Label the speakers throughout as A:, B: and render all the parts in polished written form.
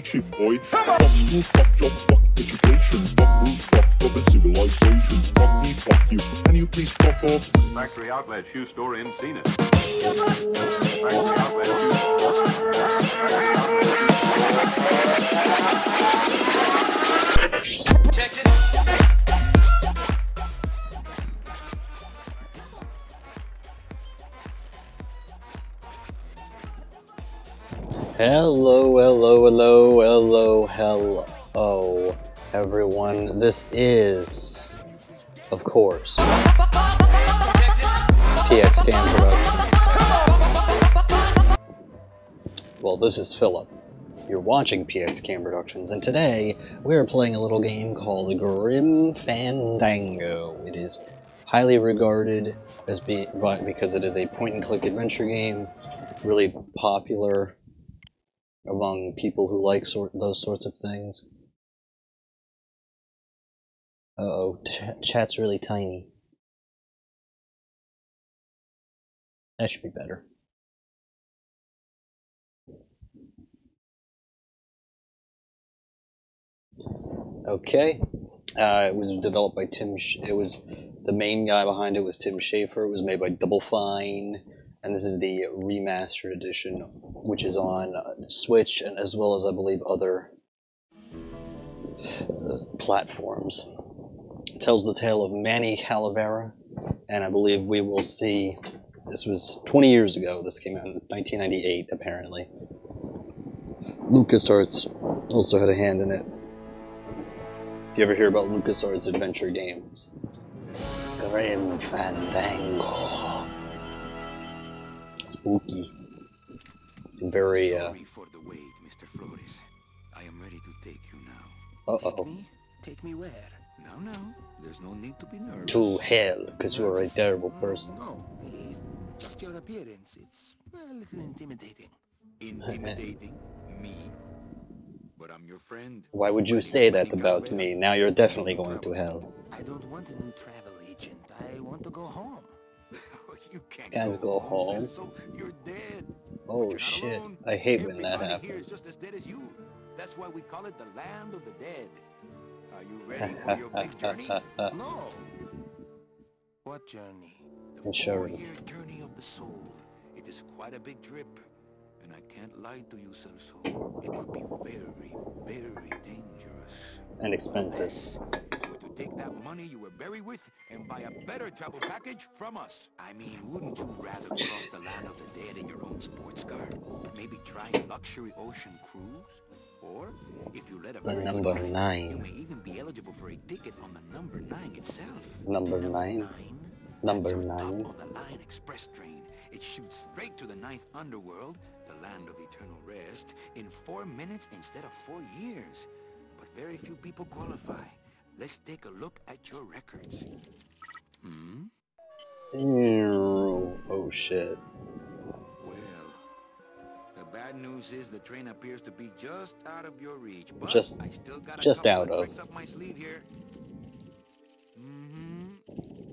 A: shit, boy. Fuck school, fuck jobs, fuck education, fuck rules, fuck urban civilization. Fuck me, fuck you. Can you please fuck off?
B: Factory Outlet Shoe Store in Zenith. Factory Outlet Shoe Store. Factory Outlet Shoe Store. Check this.
C: Hello, everyone. This is, of course, PXKM Productions. Well, this is Philip. You're watching PXKM Productions, and today we're playing a little game called Grim Fandango. It is highly regarded as because it is a point-and-click adventure game, really popular among people who like those sorts of things. Uh-oh, chat's really tiny. That should be better. Okay. It was developed by the main guy behind it was Tim Schafer. It was made by Double Fine. And this is the remastered edition, which is on Switch, and as well as, I believe, other platforms. It tells the tale of Manny Calavera, and I believe we will see... This was 20 years ago. This came out in 1998, apparently. LucasArts also had a hand in it. If you ever hear about LucasArts adventure games. Grim Fandango. Spooky. And very,
D: Sorry for the wait, Mr. Flores. I am ready to take you now.
C: Uh-oh.
D: Take me where? No, there's no need to be nervous.
C: To hell, because you're a terrible person.
D: No, just your appearance. It's a little intimidating. Intimidating? Me? But I'm your friend.
C: Why would you say that about me? Now you're definitely going to hell.
D: I don't want a new travel agent. I want to go home. You can't
C: Guys go home.
D: So you're dead.
C: Oh shit. I hate when that
D: Everybody here is
C: happens.
D: just as dead as you. That's why we call it the land of the dead. Are you ready for your big journey? No. What journey? The
C: Insurance.
D: 4-year journey of the soul. It is quite a big trip. And I can't lie to you, Celso. It could be very, very dangerous.
C: And expensive.
D: To take that money you were buried with and buy a better travel package from us. I mean, wouldn't you rather cross the land of the dead in your own sports car? Maybe try a luxury ocean cruise? Or, if you let a
C: The number
D: you
C: 9.
D: may even be eligible for a ticket on the number 9 itself.
C: Number 9? Number
D: That's
C: 9?
D: top of the line express train. It shoots straight to the 9th underworld, the land of eternal rest, in 4 minutes instead of 4 years. But very few people qualify. Let's take a look at your records.
C: Oh shit.
D: Well, the bad news is the train appears to be just out of your reach. But
C: Just
D: I still got a
C: out
D: couple
C: of.
D: tricks up my sleeve here.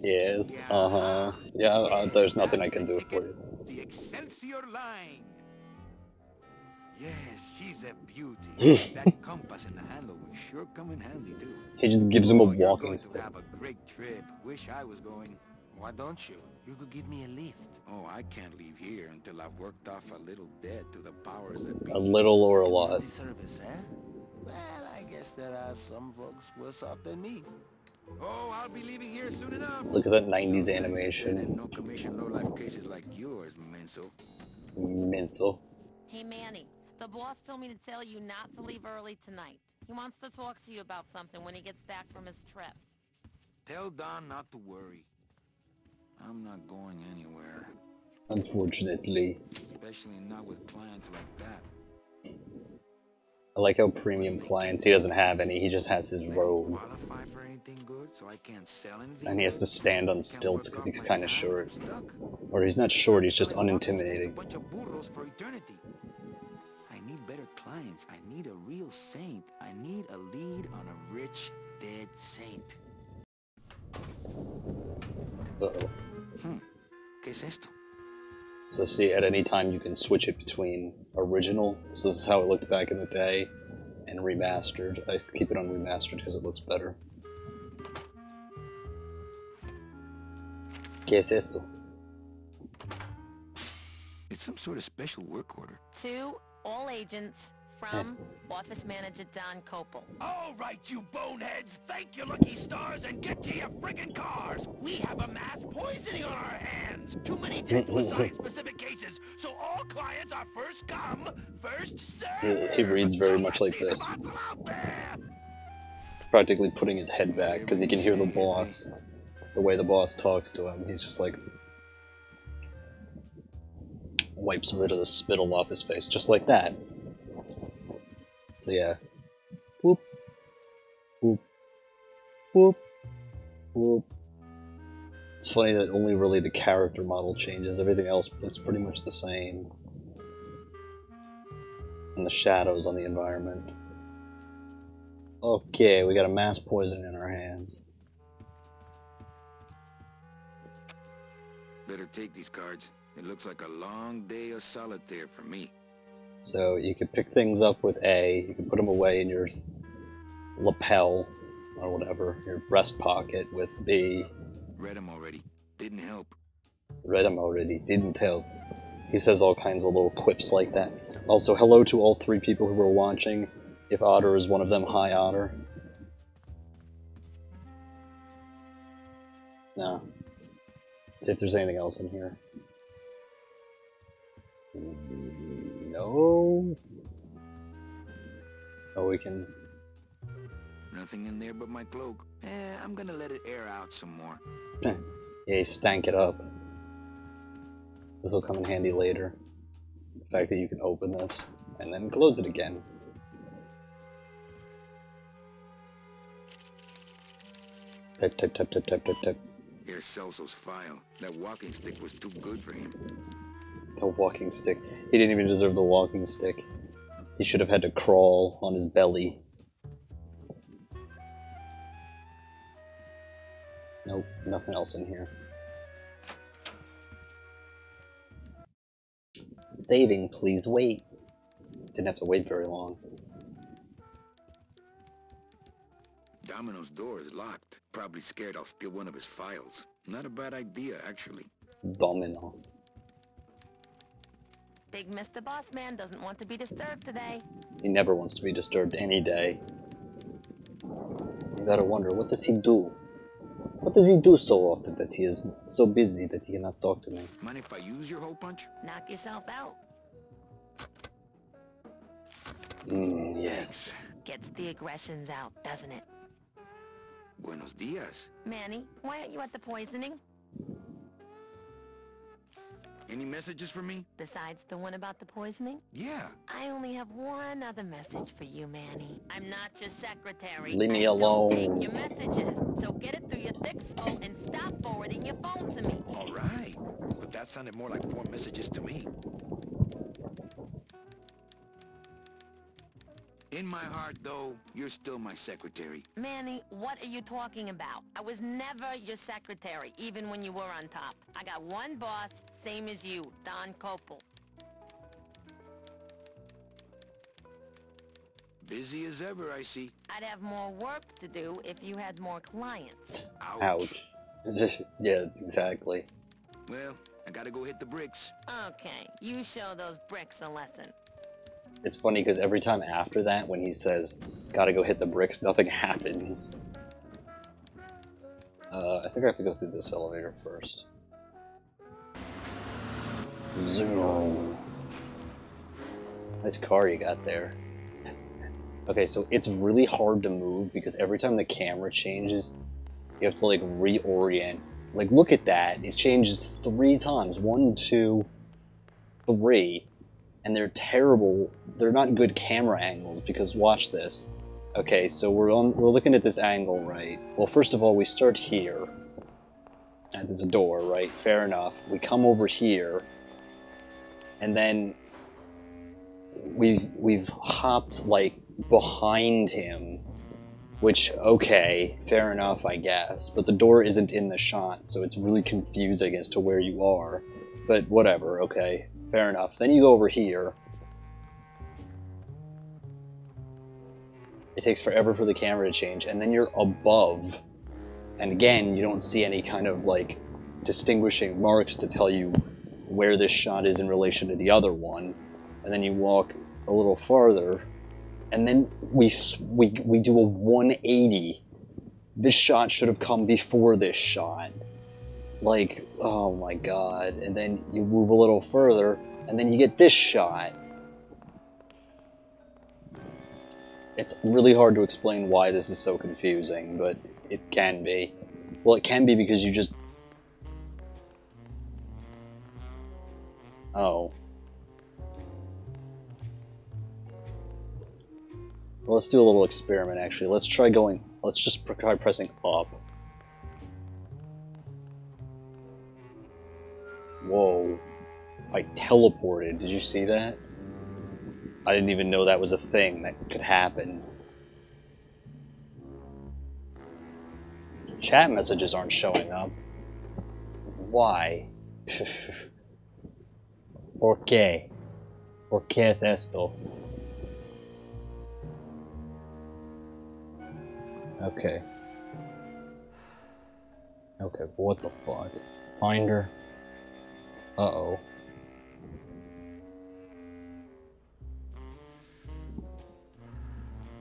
C: Yes, uh-huh. Yeah, there's nothing I can do for you.
D: The Excelsior line. Yes, she's a beauty. That compass and the handle will sure come in handy too.
C: He just gives him a
D: You're
C: walking
D: going to
C: stick.
D: have a great trip. Wish I was going. Why don't you? You could give me a lift. Oh, I can't leave here until I've worked off a little debt to the powers that be.
C: A little or a lot.
D: Service, eh? Well, I guess there are some folks worse off than me. Oh, I'll be leaving here soon enough.
C: Look at that 90s
D: And
C: animation.
D: no commission, no life cases like yours, Menso.
C: Mental.
E: Hey, Manny, the boss told me to tell you not to leave early tonight. He wants to talk to you about something when he gets back from his trip.
D: Tell Don not to worry. I'm not going anywhere.
C: Unfortunately.
D: Especially not with clients like that.
C: I like how premium clients, he doesn't have any, he just has his robe.
D: Qualify for anything good, so I can't sell anything.
C: And he has to stand on stilts because he's kind of short. Or he's not short, he's just unintimidating.
D: Bunch of burros for eternity. I need better clients. I need a real saint. I need a lead on a rich, dead saint.
C: Uh-oh.
D: ¿Qué es esto?
C: So see, at any time you can switch it between original, so this is how it looked back in the day, and remastered. I keep it on remastered because it looks better. ¿Qué es esto?
D: It's some sort of special work order.
E: To all agents from Office Manager Don Copel.
D: All right, you boneheads, thank your lucky stars and get to your friggin' cars. We have a mass poisoning on our hands. Too many specific cases, so all clients are first come, first served.
C: He reads very much like this. Practically putting his head back because he can hear the boss. The way the boss talks to him, he's just like wipes rid of the spittle off his face, just like that. So yeah. Boop. Boop. Boop. Boop. It's funny that only really the character model changes, everything else looks pretty much the same. And the shadows on the environment. Okay, we got a mass poison in our hands.
D: Better take these cards. It looks like a long day of solitaire for me.
C: So you could pick things up with A, you can put them away in your lapel, or whatever, your breast pocket with B.
D: Read them already. Didn't help.
C: Read them already, didn't help. He says all kinds of little quips like that. Also, hello to all 3 people who are watching. If Otter is one of them, hi Otter. No. See if there's anything else in here. No. Oh, we can...
D: Nothing in there but my cloak. I'm gonna let it air out some more.
C: Yeah, stank it up. This will come in handy later. The fact that you can open this, and then close it again. Type, type, type, type, type, type, type.
D: Here's Celso's file. That walking stick was too good for him.
C: The walking stick. He didn't even deserve the walking stick. He should have had to crawl on his belly. Nope, nothing else in here. Saving, please wait. Didn't have to wait very long.
D: Domino's door is locked. Probably scared I'll steal one of his files. Not a bad idea, actually.
C: Domino.
E: Big Mr. Boss Man doesn't want to be disturbed today.
C: He never wants to be disturbed any day. You gotta wonder, what does he do? What does he do so often that he is so busy that he cannot talk to me?
D: Mind if I use your hole punch?
E: Knock yourself out.
C: Yes.
E: Gets the aggressions out, doesn't it?
D: Buenos dias.
E: Manny, why aren't you at the poisoning?
D: Any messages for me?
E: Besides the one about the poisoning?
D: Yeah.
E: I only have one other message for you, Manny. I'm not your secretary.
C: Leave me
E: I
C: alone.
E: don't take your messages. So get it through your thick skull and stop forwarding your phone to me.
D: All right. But that sounded more like 4 messages to me. In my heart, though, you're still my secretary.
E: Manny, what are you talking about? I was never your secretary, even when you were on top. I got one boss, same as you, Don Copel.
D: Busy as ever, I see.
E: I'd have more work to do if you had more clients.
C: Ouch. Just, yeah, exactly.
D: Well, I gotta go hit the bricks.
E: Okay, you show those bricks a lesson.
C: It's funny because every time after that, when he says, gotta go hit the bricks, nothing happens. I think I have to go through this elevator first. Zoom. Nice car you got there. Okay, so it's really hard to move because every time the camera changes, you have to like reorient. Like, look at that. It changes 3 times. 1, 2, 3. And they're terrible. They're not good camera angles because watch this. Okay, so we're looking at this angle, right? Well, first of all, we start here. And there's a door, right? Fair enough. We come over here. And then we've hopped like behind him, which, okay, fair enough, I guess. But the door isn't in the shot, so it's really confusing as to where you are. But whatever, okay. Fair enough. Then you go over here. It takes forever for the camera to change, and then you're above. And again, you don't see any kind of, like, distinguishing marks to tell you where this shot is in relation to the other one. And then you walk a little farther, and then we do a 180. This shot should have come before this shot. Like, oh my god. And then you move a little further, and then you get this shot. It's really hard to explain why this is so confusing, but it can be. Well, it can be because you just... Oh. Well, let's do a little experiment, actually. Let's try going... Let's just try pressing up. Whoa. I teleported. Did you see that? I didn't even know that was a thing that could happen. Chat messages aren't showing up. Why? ¿Por qué? ¿Por qué es esto? Okay. Okay, what the fuck? Finder? Uh-oh.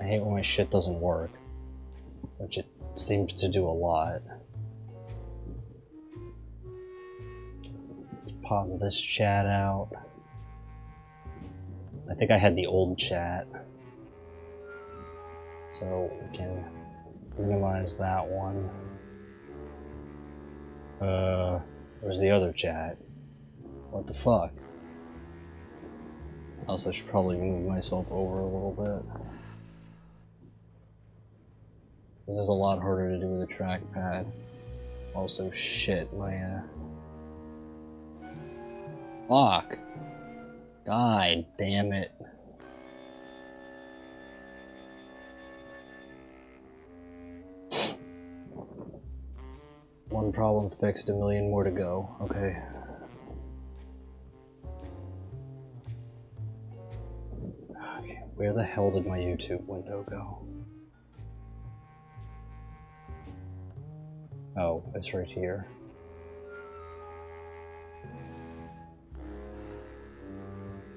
C: I hate when my shit doesn't work. Which it seems to do a lot. Let's pop this chat out. I think I had the old chat. So we can minimize that one. Where's the other chat? What the fuck? Also, I should probably move myself over a little bit. This is a lot harder to do with a trackpad. Also, shit, my, Fuck! God damn it. One problem fixed, a million more to go. Okay. Okay, where the hell did my YouTube window go? Oh, it's right here.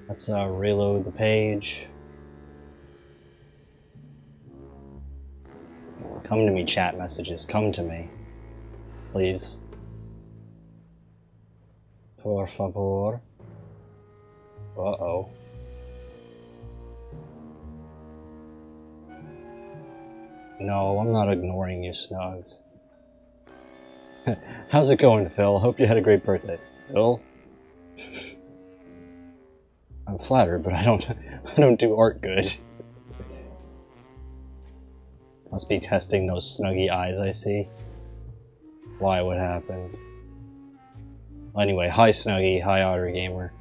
C: Let's reload the page. Come to me, chat messages. Come to me. Please. Por favor. Uh-oh. No, I'm not ignoring you, Snugs. How's it going, Phil? Hope you had a great birthday. Phil? I'm flattered, but I don't do art good. Must be testing those snuggy eyes I see. Why? What happened? Anyway, hi Snuggy, hi Otter Gamer.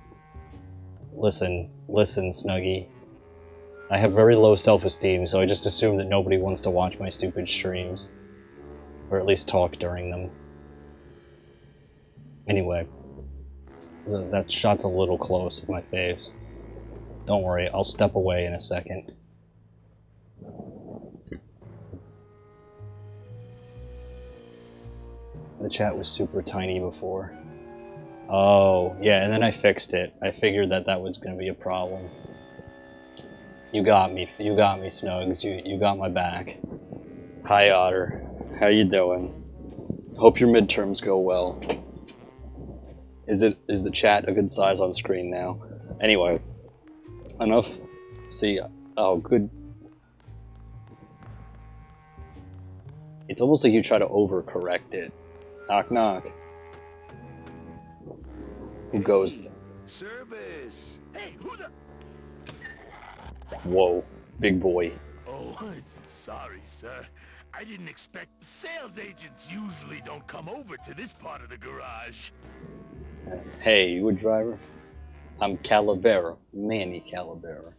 C: Listen, Snuggy. I have very low self-esteem, so I just assume that nobody wants to watch my stupid streams. Or at least talk during them. Anyway. That shot's a little close of my face. Don't worry, I'll step away in a second. The chat was super tiny before. Oh, yeah, and then I fixed it. I figured that was going to be a problem. You got me, Snugs. You got my back. Hi, Otter. How you doing? Hope your midterms go well. Is the chat a good size on screen now? Anyway, enough. See, oh, good. It's almost like you try to overcorrect it. Knock, knock. Who goes there?
D: Service. Hey, who the?
C: Whoa, big boy.
F: Oh, sorry, sir. I didn't expect... Sales agents usually don't come over to this part of the garage.
C: Hey, you a driver? I'm Calavera, Manny Calavera.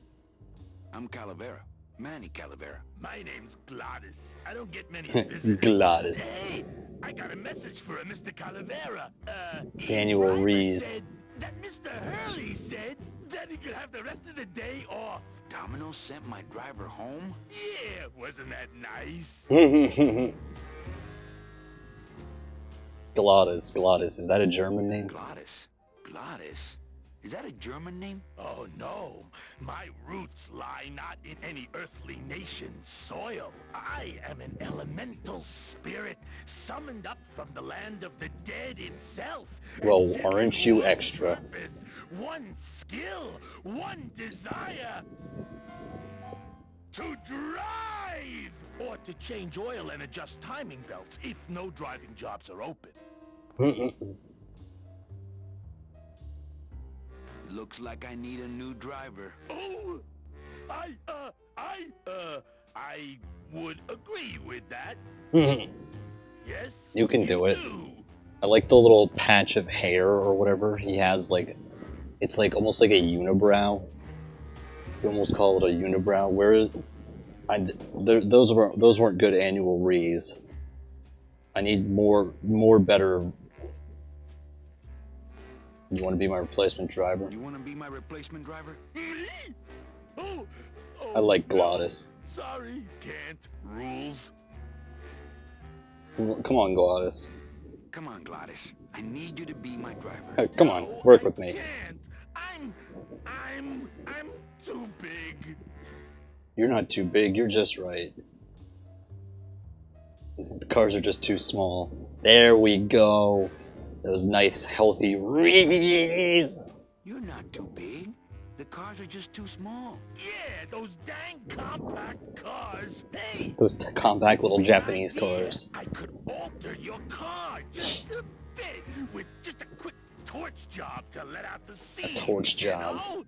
D: I'm Calavera, Manny Calavera.
F: My name's Gladys. I don't get many visitors.
C: Gladys.
F: Hey, I got a message for a Mr. Calavera.
C: Daniel
F: driver
C: Rees.
F: said that Mr. Hurley said that he could have the rest of the day off.
D: Domino sent my driver home?
F: Yeah, wasn't that nice?
C: Glottis, is that a German name?
D: Glottis? Glottis? Is that a German name?
F: Oh no, my roots lie not in any earthly nation's soil. I am an elemental spirit summoned up from the land of the dead itself.
C: Well,
F: And given
C: aren't you
F: one
C: extra?
F: purpose, one skill, one desire. To drive! Or to change oil and adjust timing belts if no driving jobs are open.
D: Looks like I need a new driver.
F: Oh, I would agree with that. Yes,
C: You can do it. I like the little patch of hair or whatever he has, like, it's like almost like a unibrow. You almost call it a unibrow. Whereas, those weren't good annual rees. I need more better. You want to be my replacement driver?
D: You want to be my replacement driver?
F: Me? Oh,
C: I like Glottis.
F: Sorry, can't. Rules.
C: Come on, Glottis.
D: Come on, Glottis. I need you to be my driver.
C: Hey, come on, work with me.
F: Can't. I'm too big.
C: You're not too big, you're just right. The cars are just too small. There we go. Those nice, healthy rees.
D: You're not too big. The cars are just too small.
F: Yeah, those dang compact cars. Hey,
C: Those compact little Japanese
F: idea.
C: cars.
F: I could alter your car just a bit with just a quick torch job to let out the steam.
C: Torch job.
F: You know?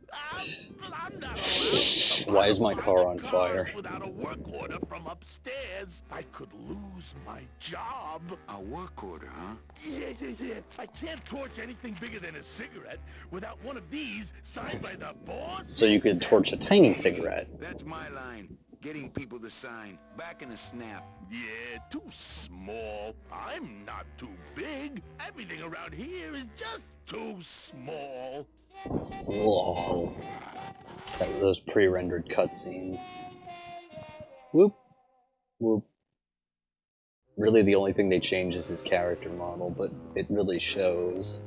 F: I'm not allowed to
C: Why is my
F: modify
C: car
F: the
C: on
F: cars
C: fire?
F: Without a work order from upstairs, I could lose my job.
D: A work order, huh?
F: Yeah. I can't torch anything bigger than a cigarette without one of these signed by the boss.
C: So you could torch a tiny cigarette.
D: That's my line. Getting people to sign. Back in a snap.
F: Yeah, too small. I'm not too big. Everything around here is just too small.
C: Oh, those pre-rendered cutscenes. Whoop, whoop. Really, the only thing they change is his character model, but it really shows.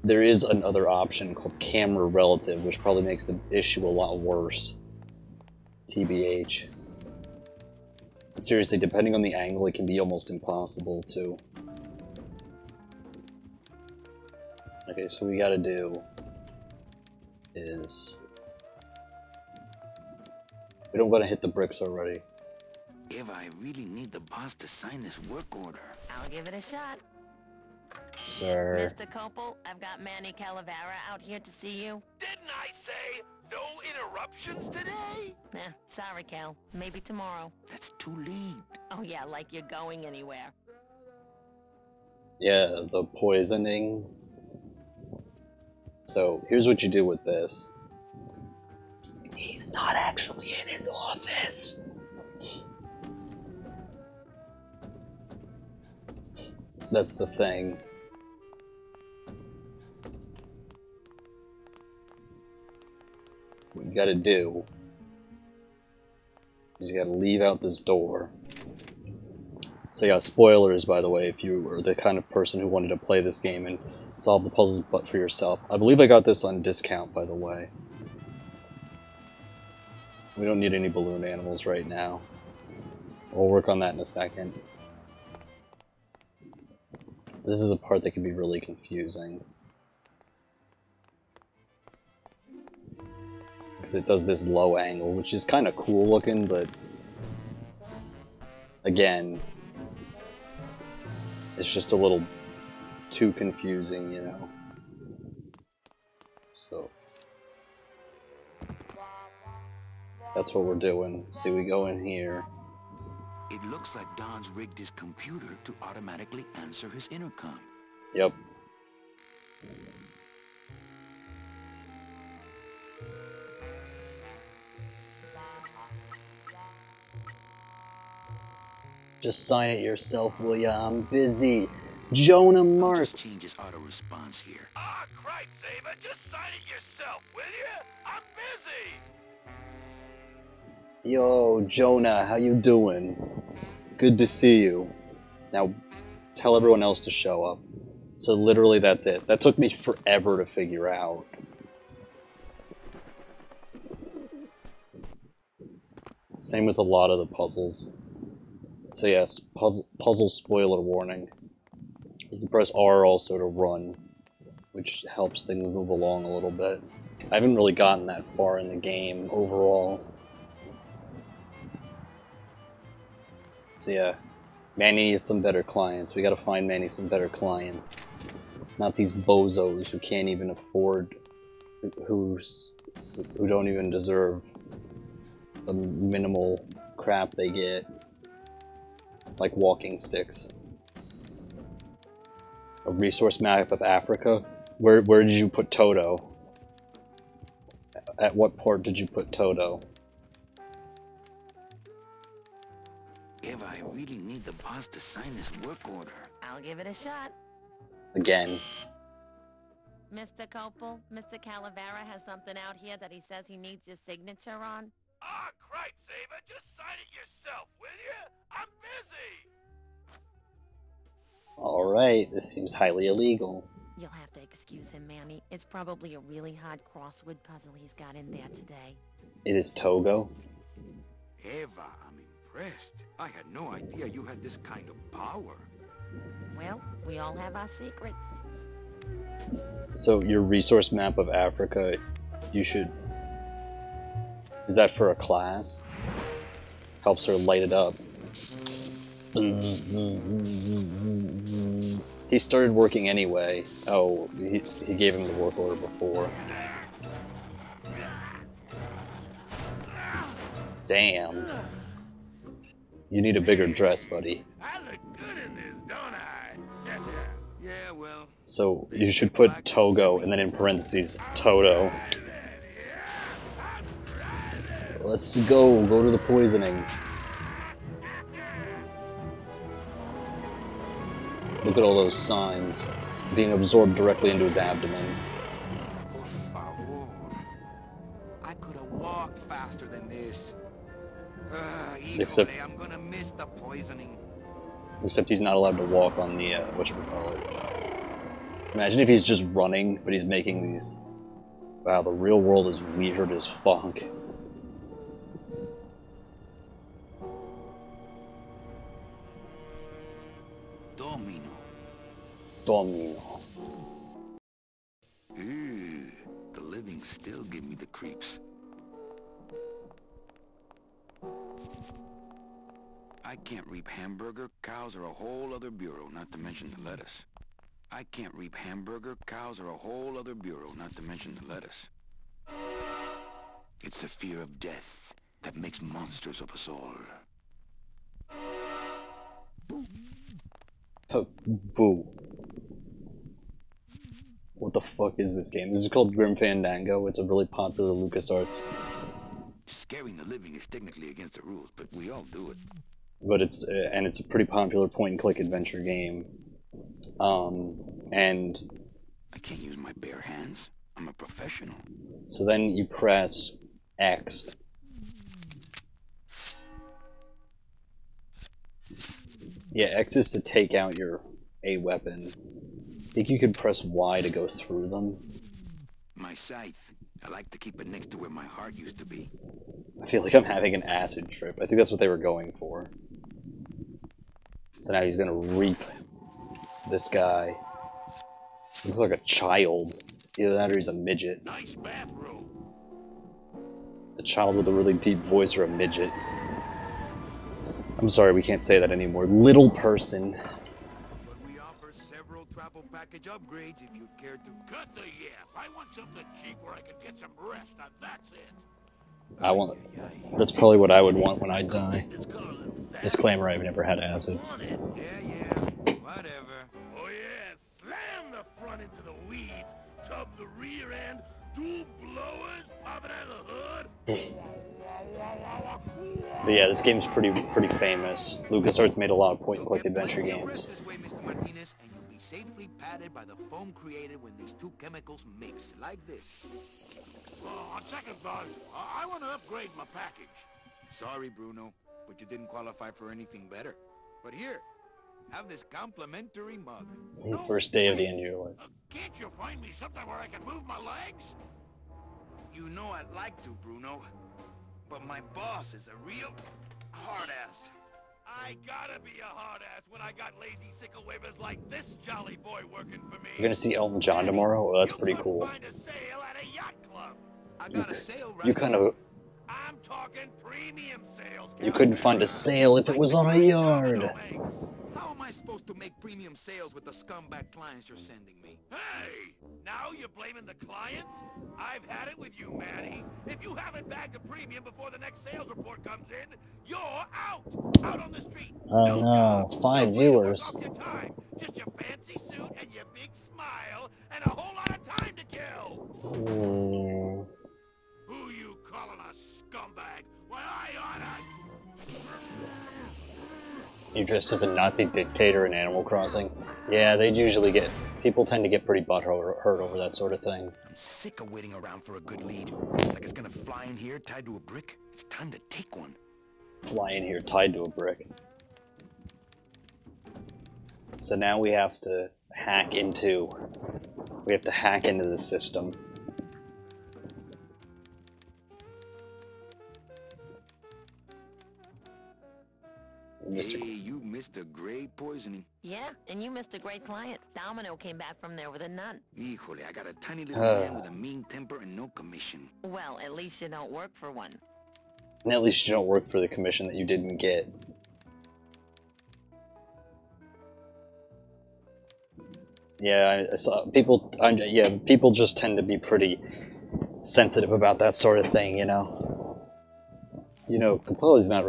C: There is another option called camera relative, which probably makes the issue a lot worse. TBH. But seriously, depending on the angle, it can be almost impossible to. Okay, so what we gotta do is... We don't gotta hit the bricks already.
D: If I really need the boss to sign this work order.
E: I'll give it a shot.
C: Sir.
E: Mr. Copel, I've got Manny Calavera out here to see you.
F: Didn't I say no interruptions today?
E: Sorry, Cal. Maybe tomorrow.
D: That's too late.
E: Oh yeah, like you're going anywhere.
C: Yeah, the poisoning. So, here's what you do with this. He's not actually in his office. That's the thing. What you gotta do is you gotta leave out this door. So yeah, spoilers, by the way, if you were the kind of person who wanted to play this game and solve the puzzles but for yourself. I believe I got this on discount, by the way. We don't need any balloon animals right now. We'll work on that in a second. This is a part that can be really confusing. Because it does this low angle, which is kind of cool looking, but... Again... It's just a little too confusing, you know? So... That's what we're doing. See, we go in here.
D: It looks like Don's rigged his computer to automatically answer his intercom.
C: Yep. Just sign it yourself, will ya? I'm busy. Jonah
D: I'll just
C: Marks.
D: change his auto response here.
F: Ah, cripe, Saber, just sign it yourself, will you? I'm busy.
C: Yo, Jonah, how you doing? It's good to see you. Now, tell everyone else to show up. So literally that's it. That took me forever to figure out. Same with a lot of the puzzles. So yes, puzzle spoiler warning. You can press R also to run, which helps things move along a little bit. I haven't really gotten that far in the game overall. So yeah, Manny needs some better clients. We gotta find Manny some better clients. Not these bozos who can't even afford, who don't even deserve the minimal crap they get. Like walking sticks. A resource map of Africa? Where did you put Toto? At what port did you put Toto?
D: Eva, I really need the boss to sign this work order.
E: I'll give it a shot.
C: Again.
E: Mr. Copel, Mr. Calavera has something out here that he says he needs your signature on.
F: Ah, cripe, Saber, just sign it yourself, will you? I'm busy.
C: Alright, this seems highly illegal.
E: You'll have to excuse him, Manny. It's probably a really hard crossword puzzle he's got in there today.
C: It is Togo.
D: Eva, I'm impressed. I had no idea you had this kind of power.
E: Well, we all have our secrets.
C: So your resource map of Africa, you should... Is that for a class? Helps her light it up. He started working anyway. Oh, he gave him the work order before. Damn. You need a bigger dress, buddy.
F: I look good in this, don't I?
D: Yeah, well...
C: So you should put Togo and then in parentheses, Toto. Let's go to the poisoning. Look at all those signs being absorbed directly into his abdomen.
D: Por favor. I could have walked faster than this.
C: Except-
D: I'm gonna miss the poisoning.
C: Except he's not allowed to walk on the, whatchamacallit. Imagine if he's just running, but he's making these... Wow, the real world is weird as fuck. Domino.
D: The living still give me the creeps. I can't reap hamburger, cows are a whole other bureau, not to mention the lettuce. I can't reap hamburger, cows are a whole other bureau, not to mention the lettuce. It's the fear of death that makes monsters of us all.
C: Boo. What the fuck is this game? This is called Grim Fandango. It's a really popular LucasArts.
D: Scaring the living is technically against the rules, but we all do it.
C: But it's a pretty popular point-and-click adventure game. And
D: I can't use my bare hands. I'm a professional.
C: so then you press X. Yeah, X is to take out a weapon. I think you could press Y to go through them.
D: My scythe. I like to keep it next to where my heart used to be.
C: I feel like I'm having an acid trip. I think that's what they were going for. So now he's gonna reap this guy. Looks like a child. Either that or he's a midget.
F: Nice bathroom.
C: A child with a really deep voice or a midget. I'm sorry, we can't say that anymore. Little person.
D: But we offer several travel package upgrades if you'd care to.
F: Cut the yap. I want something cheap where I can get some rest. Now that's it.
C: That's probably what I would want when I die.
F: It's got a little fat
C: Disclaimer, I've never had acid.
F: on it.
D: Yeah, whatever.
F: Oh yeah, slam the front into the weeds, tub the rear end, two blowers popping out of the hood.
C: But yeah, this game's pretty famous. LucasArts made a lot of point-and-click adventure games.
D: This way, Mr. Martinez, and you safely padded by the foam created when these two chemicals mix, like this.
F: On second thought, I want to upgrade my package.
D: Sorry, Bruno, but you didn't qualify for anything better. But here, have this complimentary mug.
C: First day of the end of your life.
F: Can't you find me something where I can move my legs?
D: You know I'd like to, Bruno, but my boss is a real hard-ass.
F: I gotta be a hard ass when I got lazy sickle wavers like this jolly boy working for me.
C: You're gonna see Elton John tomorrow? Oh, that's pretty cool.
F: Find a sale at a yacht club.
D: I got a sale right
C: You kind of...
F: I'm talking premium sales.
C: You couldn't find a sale if it was on a yard.
D: How am I supposed to make premium sales with the scumbag clients you're sending me?
F: Hey, now you're blaming the clients? I've had it with you, Manny. If you haven't bagged a premium before the next sales report comes in, you're out! Out on the street.
C: Oh no, 5 viewers.
F: Your time. Just your fancy suit and your big smile and a whole lot of time to kill. Who you calling a scumbag? Why, I oughta...
C: You dressed as a Nazi dictator in Animal Crossing? Yeah, they'd usually get... People tend to get pretty hurt over that sort of thing.
D: I'm sick of waiting around for a good lead. Like it's gonna fly in here tied to a brick. It's time to take one.
C: Fly in here tied to a brick. So now we have to hack into... We have to hack into the system.
D: Hey, you missed a great poisoning.
E: Yeah, and you missed a great client. Domino came back from there with a nut.
D: Híjole, I got a tiny little man with a mean temper and no commission.
E: Well, at least you don't work for one.
C: And at least you don't work for the commission that you didn't get. Yeah, I saw people. Yeah, people just tend to be pretty sensitive about that sort of thing, you know. You know, Gopal's not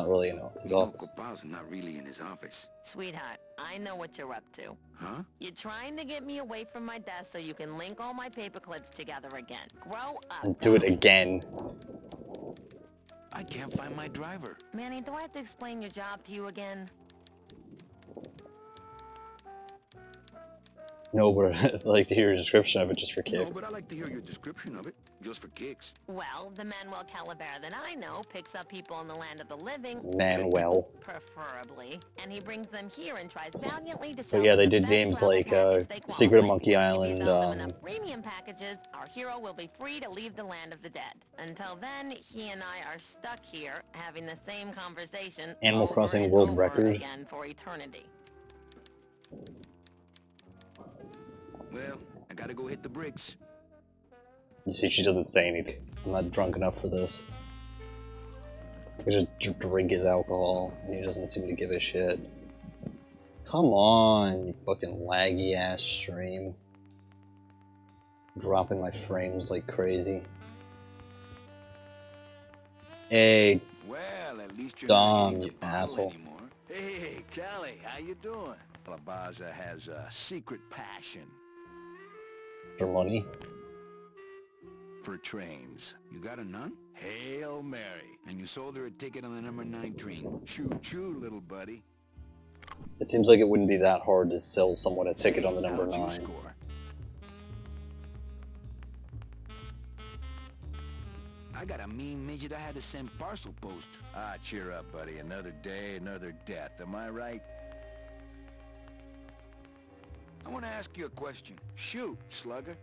C: really in his office.
D: Gopal's not really in his office.
E: Sweetheart, I know what you're up to.
D: Huh?
E: You're trying to get me away from my desk so you can link all my paper clips together again. Grow up.
C: And do it again.
D: I can't find my driver.
E: Manny, do I have to explain your job to you again?
C: No, but I'd like to hear your description of it just for
D: No,
C: kicks.
D: but I like to hear your description of it, just for kicks.
E: Well, the Manuel Calabar that I know picks up people in the land of the living.
C: Manuel.
E: Preferably. And he brings them here and tries valiantly to sell
C: But yeah, they
E: them the
C: did
E: best
C: games
E: travel
C: like
E: package they
C: Secret of
E: qualify.
C: Monkey
E: If he
C: Island.
E: sells them enough premium packages, our hero will be free to leave the land of the dead. Until then, he and I are stuck here having the same conversation
C: Animal
E: over
C: Crossing
E: and
C: World
E: over
C: Record.
E: again for eternity.
D: Well, I gotta go hit the bricks.
C: You see, she doesn't say anything. I'm not drunk enough for this. He just drink his alcohol, and he doesn't seem to give a shit. Come on, you fucking laggy ass stream. Dropping my frames like crazy. Hey,
D: Well, at least you're
C: Dom,
D: not eating
C: you
D: the bottle
C: asshole.
D: anymore.
G: Hey, Callie, how you doing? Calabaza has a secret passion
C: for money.
G: for trains.
D: You got a nun?
G: Hail Mary.
D: And you sold her a ticket on the number 9 train.
G: Choo-choo, little buddy.
C: It seems like it wouldn't be that hard to sell someone a ticket on the number
G: How'd you
C: 9.
G: score?
D: I got a mean midget I had to send parcel post.
G: Ah, cheer up, buddy. Another day, another death. Am I right?
D: I want to ask you a question.
G: Shoot, slugger.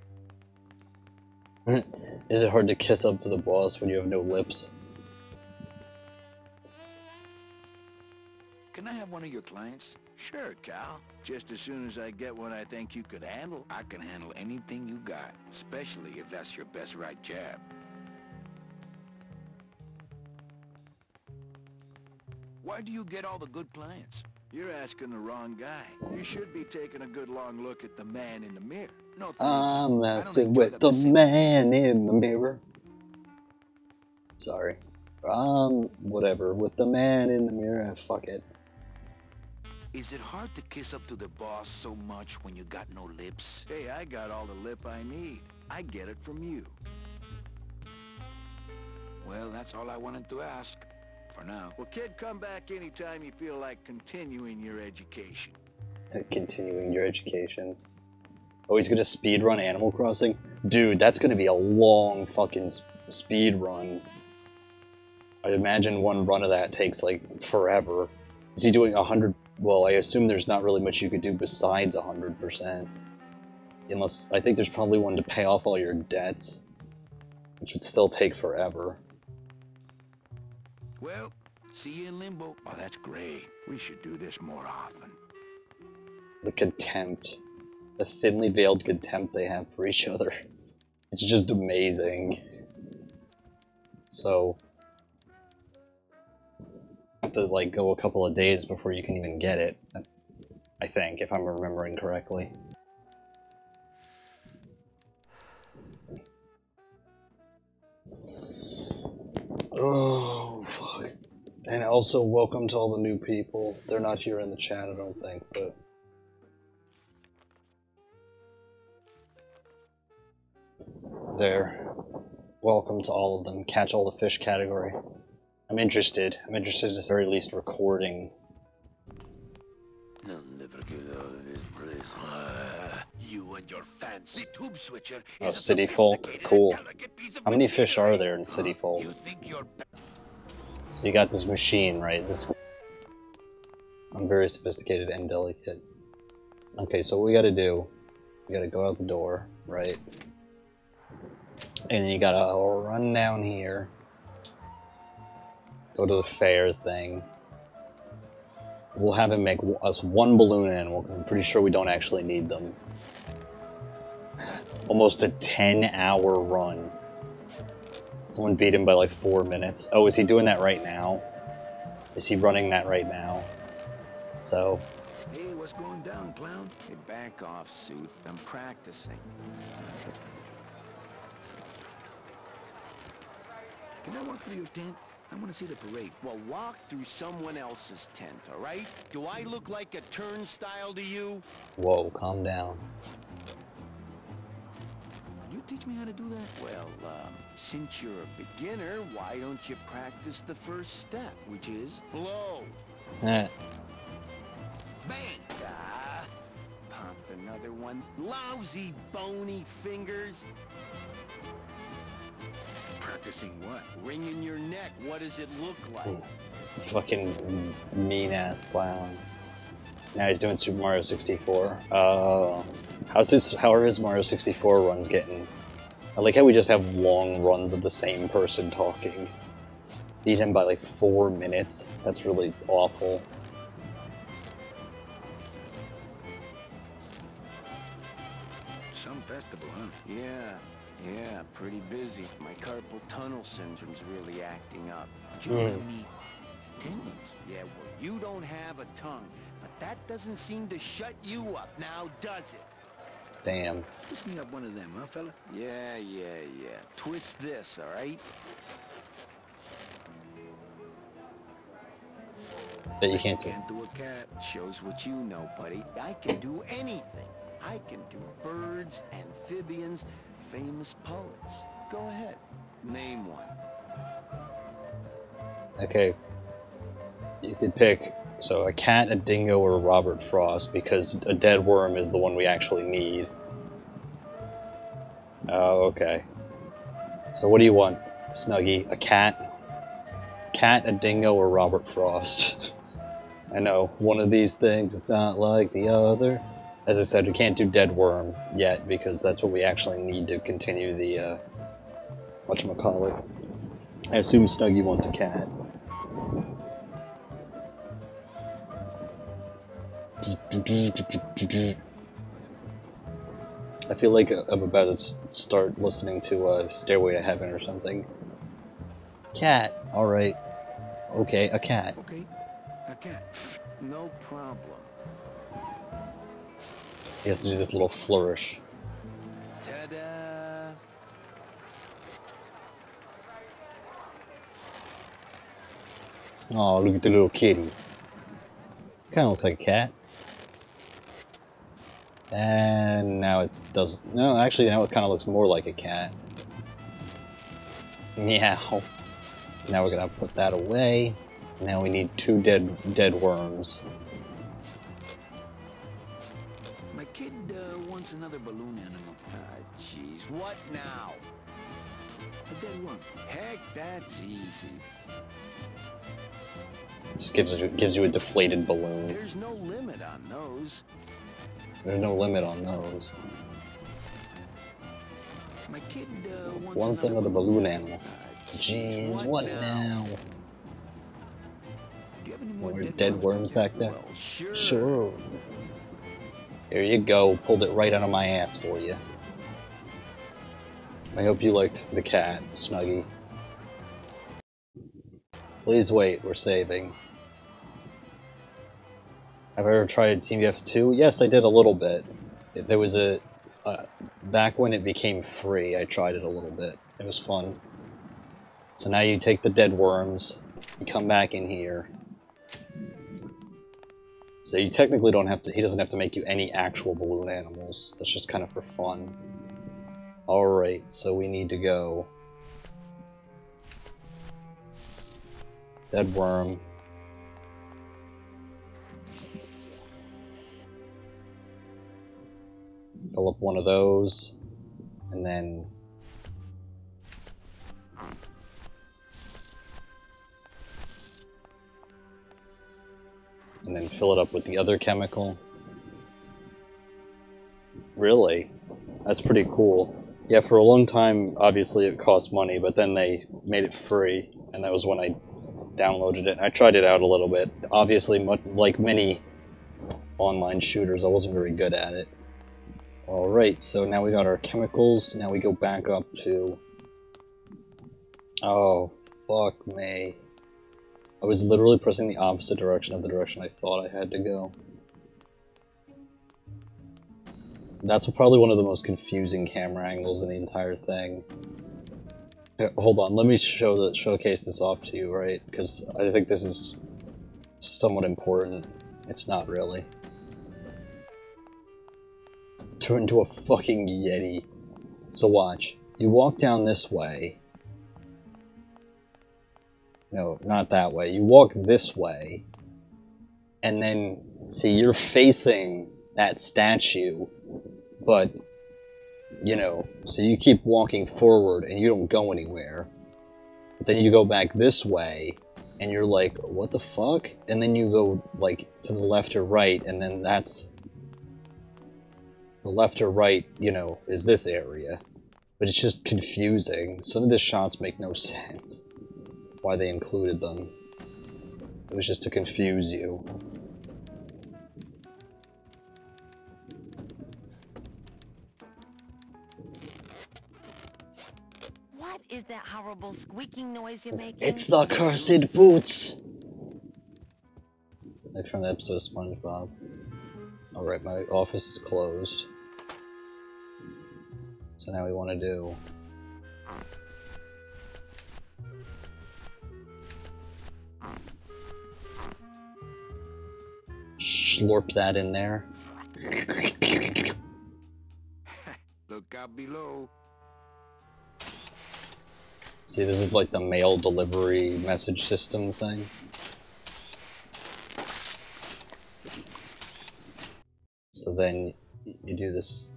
C: Is it hard to kiss up to the boss when you have no lips?
D: Can I have one of your clients?
G: Sure, Cal. Just as soon as I get one I think you could handle.
D: I can handle anything you got, especially if that's your best right jab. Why do you get all the good clients?
G: You're asking the wrong guy. You should be taking a good long look at the man in the mirror.
D: No thanks.
C: I'm
D: I don't
C: messing
D: enjoy
C: with
D: that
C: the
D: percentage.
C: man in the mirror. Sorry. Whatever. With the man in the mirror, fuck it.
D: Is it hard to kiss up to the boss so much when you got no lips?
G: Hey, I got all the lip I need. I get it from you.
D: Well, that's all I wanted to ask. For now.
G: Well, kid, come back anytime you feel like continuing your education.
C: Continuing your education. Oh, he's gonna speedrun Animal Crossing? Dude, that's gonna be a long fucking speed run. I imagine one run of that takes, like, forever. Is he doing 100? Well, I assume there's not really much you could do besides 100%. Unless, I think there's probably one to pay off all your debts. Which would still take forever.
D: Well, see you in Limbo.
G: Oh, that's great. We should do this more often.
C: The contempt. The thinly veiled contempt they have for each other. It's just amazing. So... have to, like, go a couple of days before you can even get it. I think, if I'm remembering correctly. Oh, fuck. And also, welcome to all the new people. They're not here in the chat, I don't think, but... there. Welcome to all of them. Catch all the fish category. I'm interested. I'm interested at the very least recording.
G: I'll never get out of this place. You and your fancy tube switcher.
C: Oh, City Folk? Cool. How many fish are there in City Folk? So you got this machine, right? This... I'm very sophisticated and delicate. Okay, so what we gotta do... we gotta go out the door, right? And then you gotta run down here. Go to the fair thing. We'll have him make us one balloon animal, because I'm pretty sure we don't actually need them. Almost a 10-hour run. Someone beat him by like 4 minutes. Oh, is he doing that right now? Is he running that right now? So...
D: Hey, what's going down, clown? Hey, back off, suit. I'm practicing. Can I walk through your tent? I want to see the parade. Well, walk through someone else's tent, all right? Do I look like a turnstile to you?
C: Whoa, calm down.
D: Can you teach me how to do that? Well, since you're a beginner, why don't you practice the first step, which is blow.
C: Eh.
D: Bang! Ah, pump another one. Lousy, bony fingers. Practicing what? Wringing your neck. What does it look like?
C: Ooh. Fucking mean-ass clown. Now he's doing Super Mario 64. How are his Mario 64 runs getting? I like how we just have long runs of the same person talking. Beat him by like 4 minutes. That's really awful.
G: Some festival, huh?
D: Yeah, pretty busy. My carpal tunnel syndrome's really acting up. Do you want to meet Timmons? Yeah, well, you don't have a tongue, but that doesn't seem to shut you up now, does it?
C: Damn.
G: Twist me up one of them, huh, fella?
D: Yeah. Twist this, all right?
C: But you can't do it.
G: Can't do a cat.
D: Shows what you know, buddy. I can do anything. I can do birds, amphibians, famous poets. Go ahead. Name one.
C: Okay. You could pick, so a cat, a dingo, or Robert Frost, because a dead worm is the one we actually need. Oh, okay. So what do you want, Snuggy? A cat? Cat, a dingo, or Robert Frost? I know, one of these things is not like the other. As I said, we can't do dead worm yet, because that's what we actually need to continue the, whatchamacallit. I assume Snuggy wants a cat. I feel like I'm about to start listening to Stairway to Heaven or something. Cat. Alright. Okay, a cat.
G: Okay, a cat.
D: No problem.
C: He has to do this little flourish.
D: Ta-da!
C: Oh, look at the little kitty. Kinda looks like a cat. And now it does. No, actually, now it kind of looks more like a cat. Meow. So now we're gonna put that away. Now we need 2 dead worms.
D: kid wants another balloon animal. Jeez, what now? A dead worm. Heck, that's easy.
C: Just gives you a deflated balloon.
D: There's no limit on those.
C: There's no limit on those.
D: My kid
C: Wants another balloon animal. Jeez, what now?
D: Do you have any more
C: More dead worms back there?
D: Well, sure.
C: Sure. Here you go. Pulled it right out of my ass for you. I hope you liked the cat, Snuggy. Please wait, we're saving. Have I ever tried TMF2? Yes, I did a little bit. There was a... back when it became free, I tried it a little bit. It was fun. So now you take the dead worms, you come back in here. So you technically don't have to... he doesn't have to make you any actual balloon animals. That's just kind of for fun. Alright, so we need to go... dead worm. Fill up one of those, and then fill it up with the other chemical. Really? That's pretty cool. Yeah, for a long time, obviously it cost money, but then they made it free, and that was when I downloaded it. I tried it out a little bit. Obviously, like many online shooters, I wasn't very good at it. Alright, so now we got our chemicals, now we go back up to... oh, fuck me. I was literally pressing the opposite direction of the direction I thought I had to go. That's probably one of the most confusing camera angles in the entire thing. Here, hold on, let me showcase this off to you, right? Because I think this is somewhat important. It's not really. Turn into a fucking Yeti. So watch. You walk down this way. No, not that way. You walk this way. And then, see, you're facing that statue. But, you know, so you keep walking forward and you don't go anywhere. But then you go back this way. And you're like, what the fuck? And then you go, like, to the left or right. And then that's... the left or right, you know, is this area. But it's just confusing. Some of the shots make no sense. Why they included them. It was just to confuse you.
E: What is that horrible squeaking noise you're making?
C: It's the cursed boots! Like from the episode of SpongeBob. Alright, my office is closed. So now we want to do... slurp that in there.
D: Look out below.
C: See, this is like the mail delivery message system thing. So then you do this...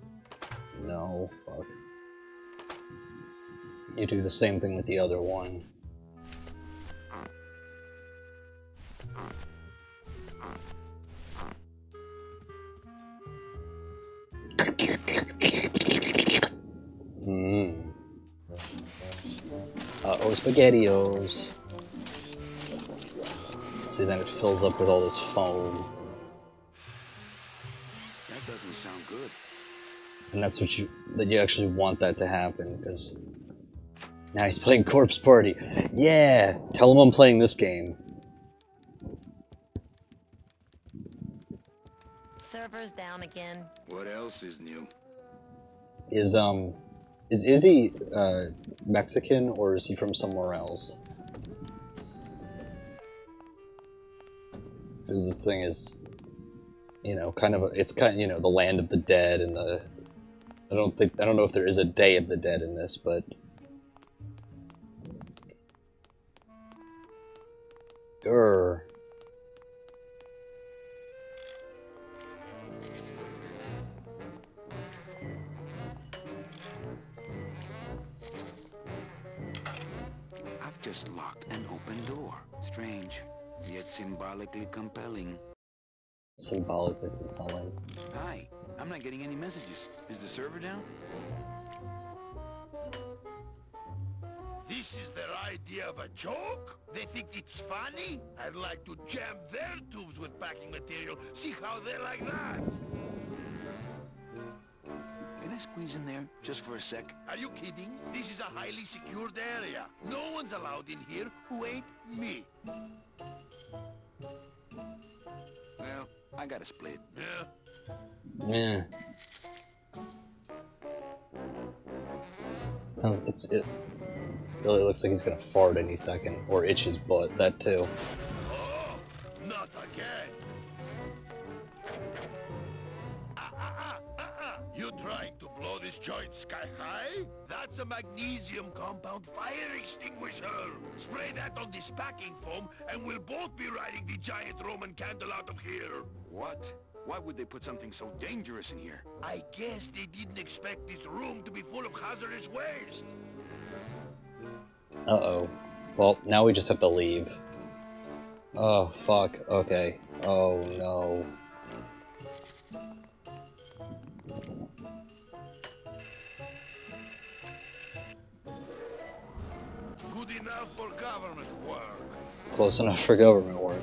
C: no, fuck. You do the same thing with the other one. Uh-oh, SpaghettiOs. See, then it fills up with all this foam.
D: That doesn't sound good.
C: And that's what you actually want that to happen, because now he's playing Corpse Party. Yeah! Tell him I'm playing this game.
E: Server's down again.
D: What else is new?
C: Is Izzy, Mexican, or is he from somewhere else? Because this thing is, you know, it's kind of, you know, the land of the dead, and the... I don't know if there is a Day of the Dead in this, but... Grr.
D: just locked an open door. Strange, yet symbolically compelling.
C: Symbolically compelling.
D: Hi, I'm not getting any messages. Is the server down?
F: This is their idea of a joke? They think it's funny? I'd like to jam their tubes with packing material. See how they like that?
D: Can I squeeze in there just for a sec?
F: Are you kidding? This is a highly secured area. No one's allowed in here who ain't me.
D: Well, I got a split.
F: Yeah.
C: Yeah. It really looks like he's gonna fart any second, or itch his butt. That too.
F: Oh, not again. You trying to blow this joint sky high? That's a magnesium compound fire extinguisher. Spray that on this packing foam, and we'll both be riding the giant Roman candle out of here.
D: What? Why would they put something so dangerous in here?
F: I guess they didn't expect this room to be full of hazardous waste.
C: Uh-oh. Well, now we just have to leave. Oh, fuck. Okay. Oh, no.
F: Good enough for government work.
C: Close enough for government work.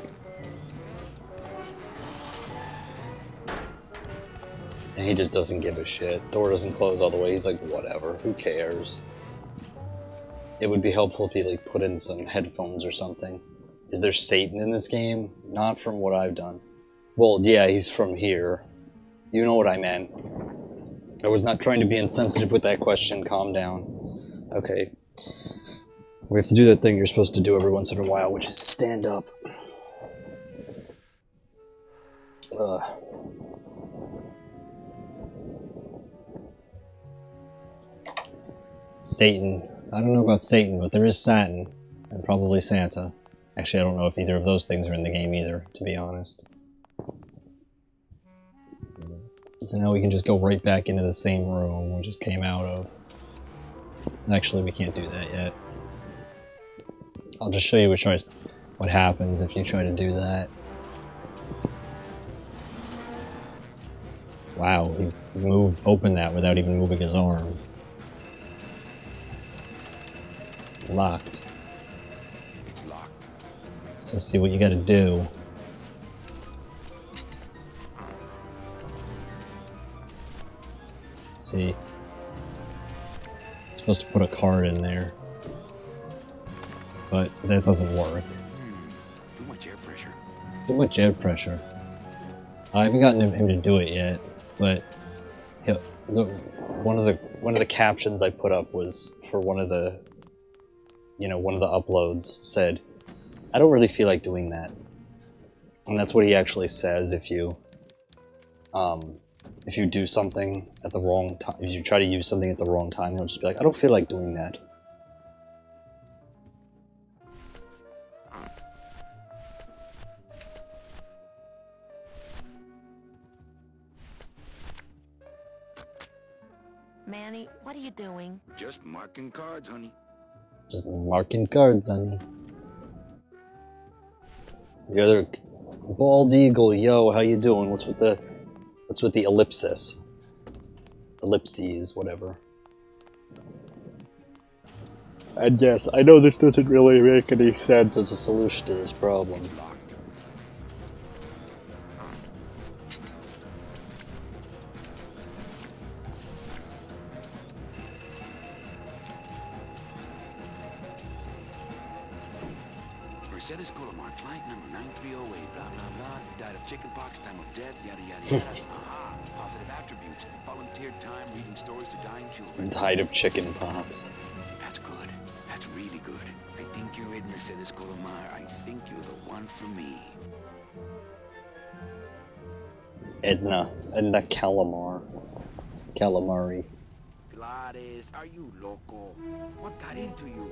C: And he just doesn't give a shit. Door doesn't close all the way. He's like, whatever. Who cares? It would be helpful if he, like, put in some headphones or something. Is there Satan in this game? Not from what I've done. Well, yeah, he's from here. You know what I meant. I was not trying to be insensitive with that question. Calm down. Okay. We have to do that thing you're supposed to do every once in a while, which is stand up. Satan. I don't know about Satan, but there is Saturn, and probably Santa. Actually, I don't know if either of those things are in the game either, to be honest. So now we can just go right back into the same room we just came out of. Actually, we can't do that yet. I'll just show you what happens if you try to do that. Wow, he opened that without even moving his arm. It's locked.
D: It's locked.
C: So see what you gotta do. See. You're supposed to put a card in there. But that doesn't work.
D: Too much air pressure.
C: Too much air pressure. I haven't gotten him to do it yet, but one of the captions I put up was for one of the uploads said, "I don't really feel like doing that," and that's what he actually says if you do something at the wrong time. If you try to use something at the wrong time, he'll just be like, "I don't feel like doing that."
E: Manny, what are you doing?
D: Just marking cards, honey.
C: Just marking cards, honey. The other bald eagle, yo, how you doing? What's with the ellipsis? Ellipses, whatever. And yes, I know this doesn't really make any sense as a solution to this problem.
D: Mercedes Colomar, client number 9308, blah, blah, blah, died of chickenpox, time of death, yada, yada, yada. Aha, positive attributes, volunteered time, reading stories to dying children.
C: Died of chicken pox.
D: That's good. That's really good. I think you're it, Mercedes Colomar. I think you're the one for me.
C: Edna Calamari.
D: Gladys, are you loco? What got into you?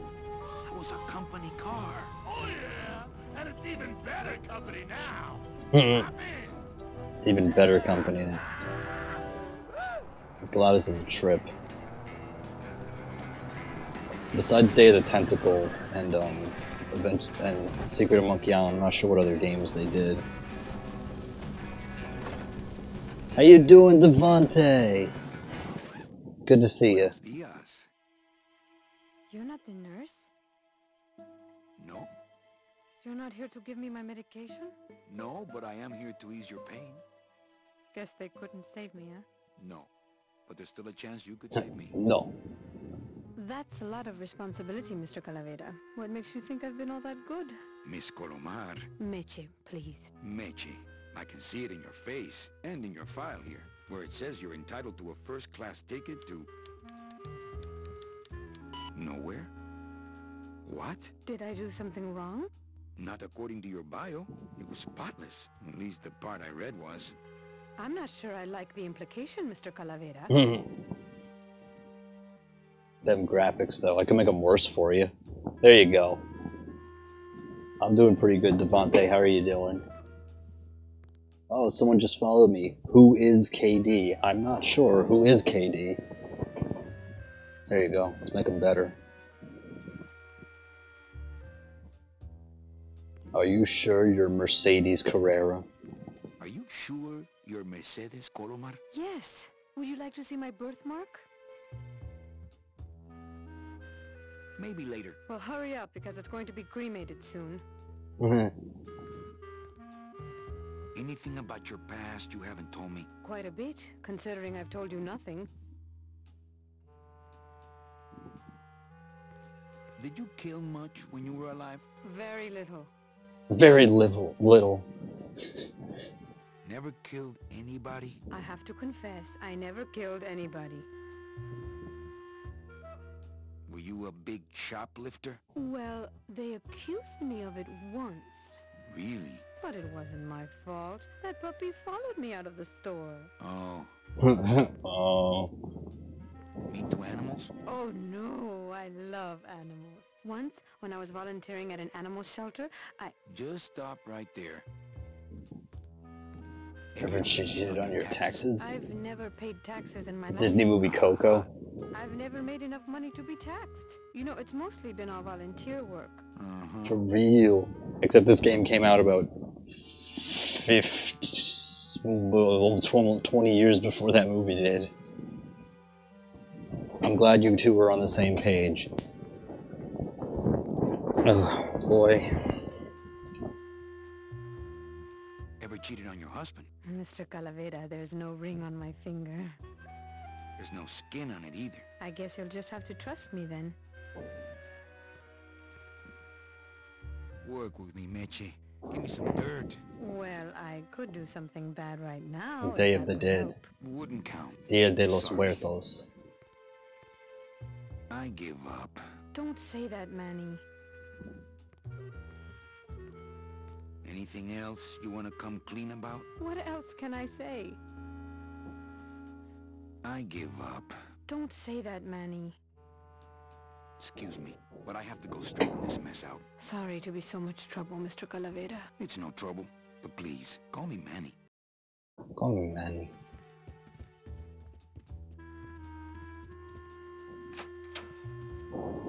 D: It was a company car.
F: Oh yeah, and it's even better company now.
C: It's even better company now. Besides Day of the Tentacle and Secret of Monkey Island, I'm not sure what other games they did. How you doing, Devante? Good to see you.
D: Diaz.
H: You're not the nurse?
D: No,
H: You're not here to give me my medication?
D: no, but I am here to ease your pain.
H: Guess they couldn't save me, huh?
D: No, but there's still a chance you could save me.
C: No.
H: That's a lot of responsibility, Mr. Calavera. What makes you think I've been all that good?
D: Miss Colomar,
H: Meche, please.
D: Meche, I can see it in your face and in your file here, where it says you're entitled to a first-class ticket to... nowhere? What?
H: Did I do something wrong?
D: Not according to your bio. It was spotless. At least the part I read was.
H: I'm not sure I like the implication, Mr. Calavera.
C: Them graphics, though. I can make them worse for you. There you go. I'm doing pretty good, Devante. How are you doing? Oh, someone just followed me. Who is KD? I'm not sure. Who is KD? There you go. Let's make them better. Are you sure you're Mercedes Carrera?
D: Are you sure you're Mercedes Colomar?
H: Yes. Would you like to see my birthmark?
D: Maybe later.
H: Well, hurry up, because it's going to be cremated soon.
D: Anything about your past you haven't told me?
H: Quite a bit, considering I've told you nothing.
D: Did you kill much when you were alive?
H: Very little.
C: Very little.
D: Never killed anybody?
H: I have to confess, I never killed anybody.
D: Were you a big shoplifter?
H: Well, they accused me of it once.
D: Really?
H: But it wasn't my fault. That puppy followed me out of the store.
D: Oh.
C: Oh.
D: Mean to animals?
H: Oh no, I love animals. Once, when I was volunteering at an animal shelter,
D: Just stop right there.
C: Ever cheated on your taxes?
H: I've never paid taxes in my life.
C: Disney movie Coco?
H: I've never made enough money to be taxed. You know, it's mostly been all volunteer work.
C: For real. Except this game came out about 20 years before that movie did. I'm glad you two were on the same page. Oh, boy.
D: Ever cheated on your husband?
H: Mr. Calavera, there's no ring on my finger.
D: There's no skin on it either.
H: I guess you'll just have to trust me then.
D: Work with me, Meche. Give me some dirt.
H: Well, I could do something bad right now.
C: Day
H: if
C: of
H: that
C: the
H: would
C: Dead.
H: help.
D: Wouldn't count.
C: Dia de los
D: Sorry.
C: Muertos.
D: I give up.
H: Don't say that, Manny.
D: Anything else you want to come clean about?
H: What else can I say?
D: I give up.
H: Don't say that, Manny.
D: Excuse me, but I have to go straighten this mess out.
H: Sorry to be so much trouble, Mr. Calavera.
D: It's no trouble, but please, call me Manny.
C: Call me Manny.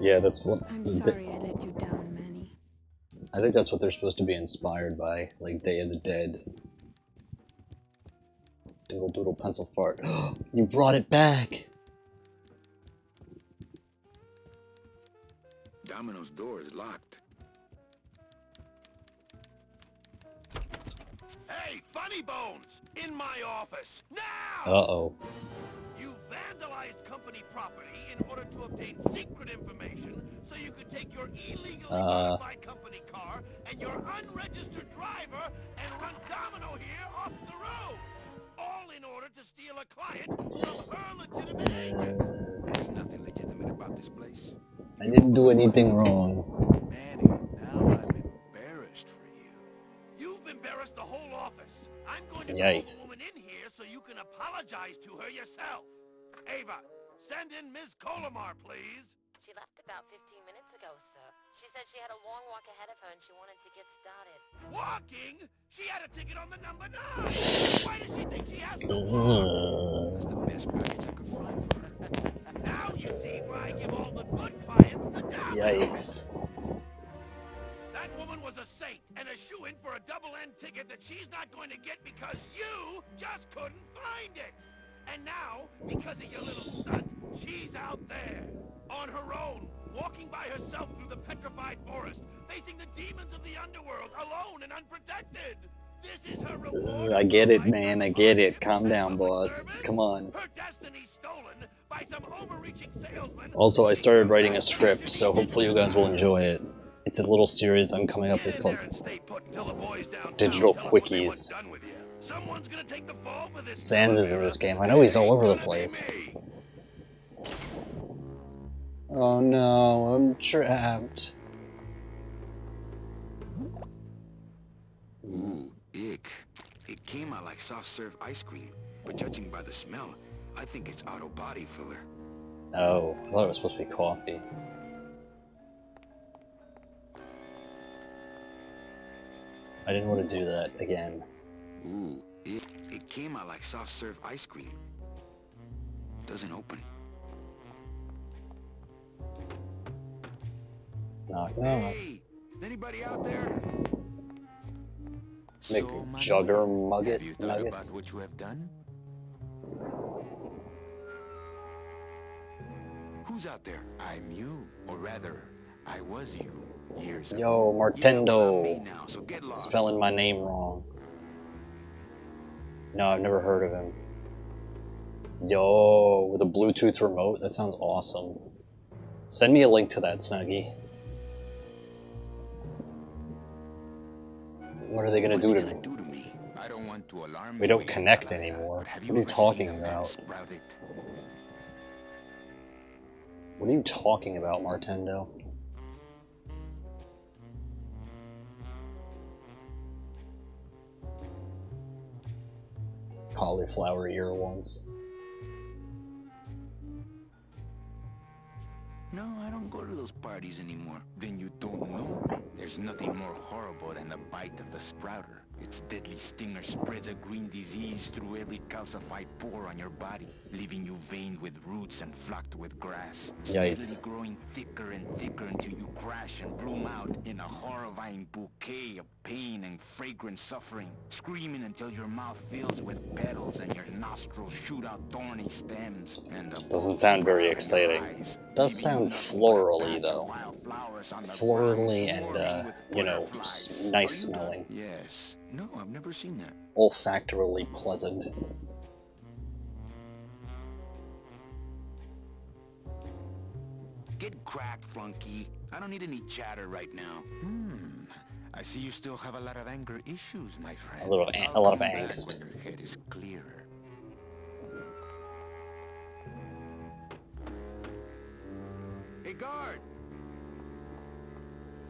C: Yeah, that's what...
H: I'm sorry I let you down, Manny.
C: I think that's what they're supposed to be inspired by, like Day of the Dead. Doodle doodle pencil fart. You brought it back!
D: Domino's door is locked.
F: Hey, Funny Bones! In my office! Now!
C: Uh-oh.
F: You vandalized company property in order to obtain secret information so you could take your illegally certified company car and your unregistered driver and run Domino here off the road. All in order to steal a client from her legitimate agent.
D: There's nothing legitimate about this place.
C: I didn't do anything wrong.
G: Manny, now I'm embarrassed for you.
F: You've embarrassed the whole office. I'm going to
C: Yikes.
F: call the woman in here so you can apologize to her yourself. Ava, send in Ms. Colomar, please.
E: She left about 15 minutes ago, sir. She said she had a long walk ahead of her and she wanted to get started.
F: Walking? She had a ticket on the number 9. Why does she think she has to walk?
D: The best package I could find for her.
F: Now you see why I give all the good clients the
C: Yikes.
F: That woman was a saint and a shoo-in for a double-end ticket that she's not going to get because you just couldn't find it. And now, because of your little stunt, she's out there, on her own, walking by herself through the petrified forest, facing the demons of the underworld, alone and unprotected. This is her reward.
C: I get it, man. I get it. Calm down, boss. Come on.
F: Her destiny stolen by some overreaching salesman.
C: Also, I started writing a script, so hopefully you guys will enjoy it. It's a little series I'm coming up with called Digital Quickies. Sans is in this game. I know he's all over the place. Oh no, I'm trapped.
D: Ooh, ick. It came out like soft-serve ice cream, but judging by the smell, I think it's auto body filler.
C: Oh, I thought it was supposed to be coffee. I didn't want to do that again.
D: Ooh, it came out like soft-serve ice cream. Doesn't open.
C: Knock, knock.
D: Hey, is anybody out there?
C: Make
D: So, my
C: jugger
D: lord, have you
C: mugget
D: thought
C: nuggets.
D: about what you have done? Who's out there? I'm you, or rather, I was you years ago.
C: Yo,
D: You know about me
C: Martendo.
D: now, so get lost.
C: Spelling my name wrong. No, I've never heard of him. Yo, with a Bluetooth remote? That sounds awesome. Send me a link to that, Snuggie. What are they gonna do to me?
D: I don't want to alarm
C: We
D: you,
C: don't connect anymore.
D: but have
C: What are you
D: ever
C: talking
D: seen a man
C: about?
D: sprout it?
C: What are you talking about, Martendo? Cauliflower ear ones.
D: No, I don't go to those parties anymore. Then you don't know. There's nothing more horrible than the bite of the sprouter. Its deadly stinger spreads a green disease through every calcified pore on your body, leaving you veined with roots and flocked with grass.
C: Yikes.
D: Steadily growing thicker and thicker until you crash and bloom out in a horrifying bouquet of pain and fragrant suffering, screaming until your mouth fills with petals and your nostrils shoot out thorny stems. And the
C: Doesn't sound very exciting. Does sound florally, though. Florally and, you know, nice smelling.
D: Yes. No, I've never seen that.
C: Olfactorily pleasant.
D: Get cracked, flunky. I don't need any chatter right now. I see you still have a lot of anger issues, my friend.
C: A lot of
D: Come back
C: angst.
D: when your head is clearer. Hey, guard!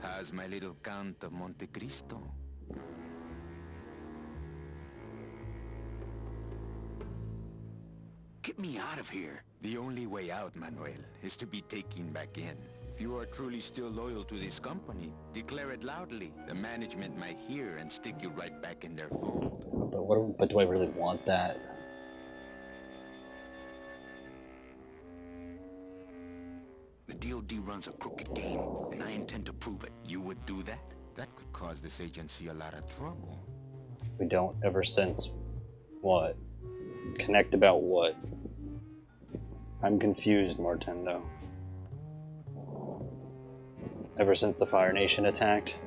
D: How's my little Count of Monte Cristo? Get me out of here. The only way out, Manuel, is to be taken back in. If you are truly still loyal to this company, declare it loudly. The management might hear and stick you right back in their fold.
C: But do I really want that?
D: The DOD runs a crooked game, and I intend to prove it. You would do that? That could cause this agency a lot of trouble.
C: We don't ever since what? Connect about what? I'm confused, Martendo. Ever since the Fire Nation attacked?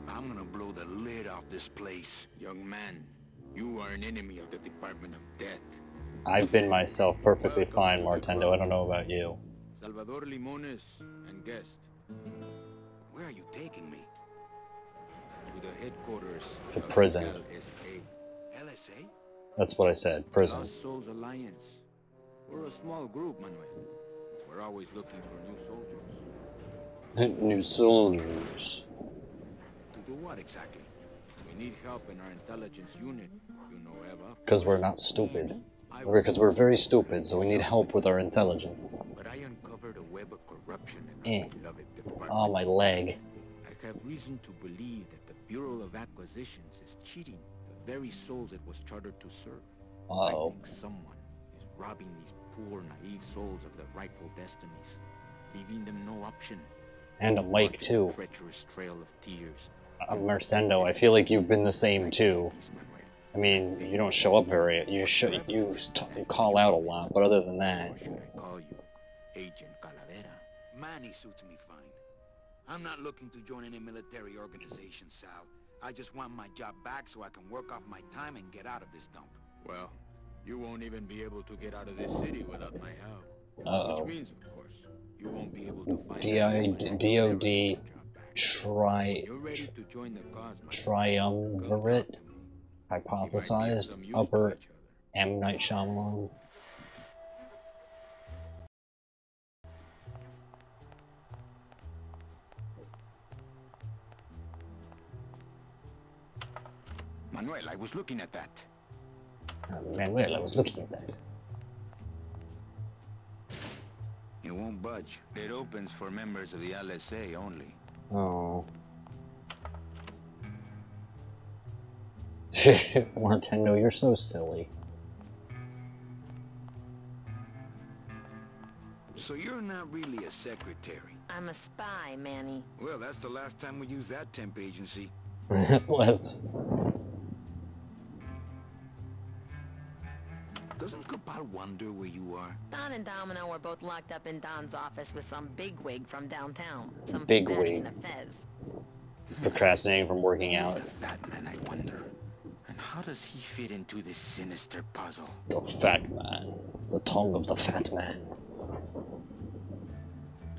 D: I'm gonna blow the lid off this place. Young man, you are an enemy of the Department of Death.
C: I've been myself perfectly fine, Martendo. I don't know about you.
D: Salvador Limones and guest. Where are you taking me? To the headquarters.
C: To prison.
D: LSA. LSA?
C: That's what I said. Prison.
D: Lost Souls Alliance. We're a small group, Manuel. We're always looking for new soldiers.
C: New soldiers.
D: To do what exactly? We need help in our intelligence unit. You know, Eva.
C: Because we're not stupid. Because we're very stupid, so we need help with our intelligence.
D: But I uncovered a web of corruption in our beloved department.
C: Oh, my leg.
D: I have reason to believe that the Bureau of Acquisitions is cheating the very souls it was chartered to serve.
C: Uh-oh.
D: I think someone is robbing these poor, naive souls of their rightful destinies, leaving them no option.
C: And a mic, too.
D: Treacherous trail of tears.
C: Marcendo, I feel like you've been the same, too. I mean, you don't show up very... You call out a lot, but other than that...
D: Or should I call you Agent Calavera? Manny suits me fine. I'm not looking to join any military organization, Sal. I just want my job back so I can work off my time and get out of this dump.
G: Well, you won't even be able to get out of this city without my help.
C: Uh-oh.
G: Which means, of course, you won't be able to find
C: DOD triumvirate hypothesized upper M. Night Shyamalan.
D: Manuel, I was looking at that.
C: Manuel, I was looking at that.
D: It won't budge. It opens for members of the LSA only.
C: Oh. Martendo, you're so silly.
D: So you're not really a secretary?
E: I'm a spy, Manny.
D: Well, that's the last time we used that temp agency.
C: That's the last.
D: Doesn't Cabal wonder where you are?
E: Don and Domino were both locked up in Don's office with some bigwig from downtown. Some
C: Bigwig.
E: fatty in a fez.
C: Procrastinating from working
D: Who's
C: out.
D: the fat man, I wonder? And how does he fit into this sinister puzzle?
C: The fat man. The tongue of the fat man.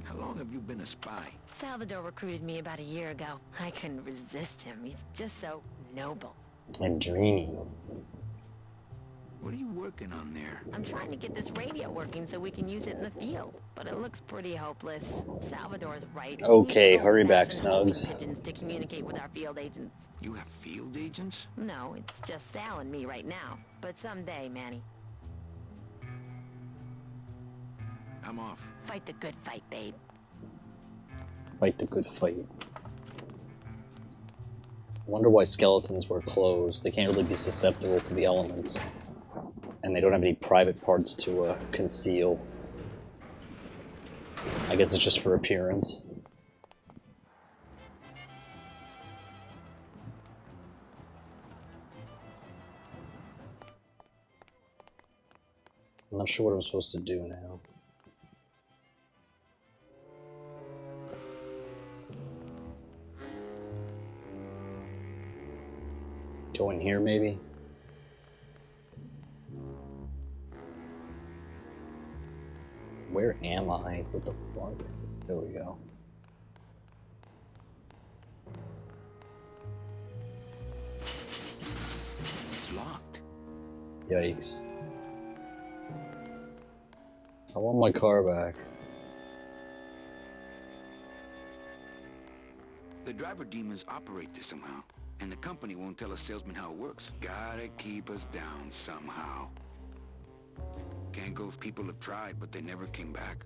D: How long have you been a spy?
E: Salvador recruited me about a year ago. I couldn't resist him. He's just so noble.
C: And dreamy.
D: What are you working on there?
E: I'm trying to get this radio working so we can use it in the field, but it looks pretty hopeless. Salvador's right.
C: Okay,
E: We need
C: hurry back,
E: old-fashioned
C: Snugs.
E: pigeons to communicate with our field agents.
D: You have field agents?
E: No, it's just Sal and me right now. But someday, Manny.
D: I'm off.
E: Fight the good fight, babe.
C: Fight the good fight. I wonder why skeletons were closed. They can't really be susceptible to the elements. And they don't have any private parts to conceal. I guess it's just for appearance. I'm not sure what I'm supposed to do now. Go in here, maybe? Where am I? What the fuck? There we go.
D: It's locked.
C: Yikes. I want my car back.
D: The driver demons operate this somehow, and the company won't tell a salesman how it works. Gotta keep us down somehow. Can't go if people have tried, but they never came back.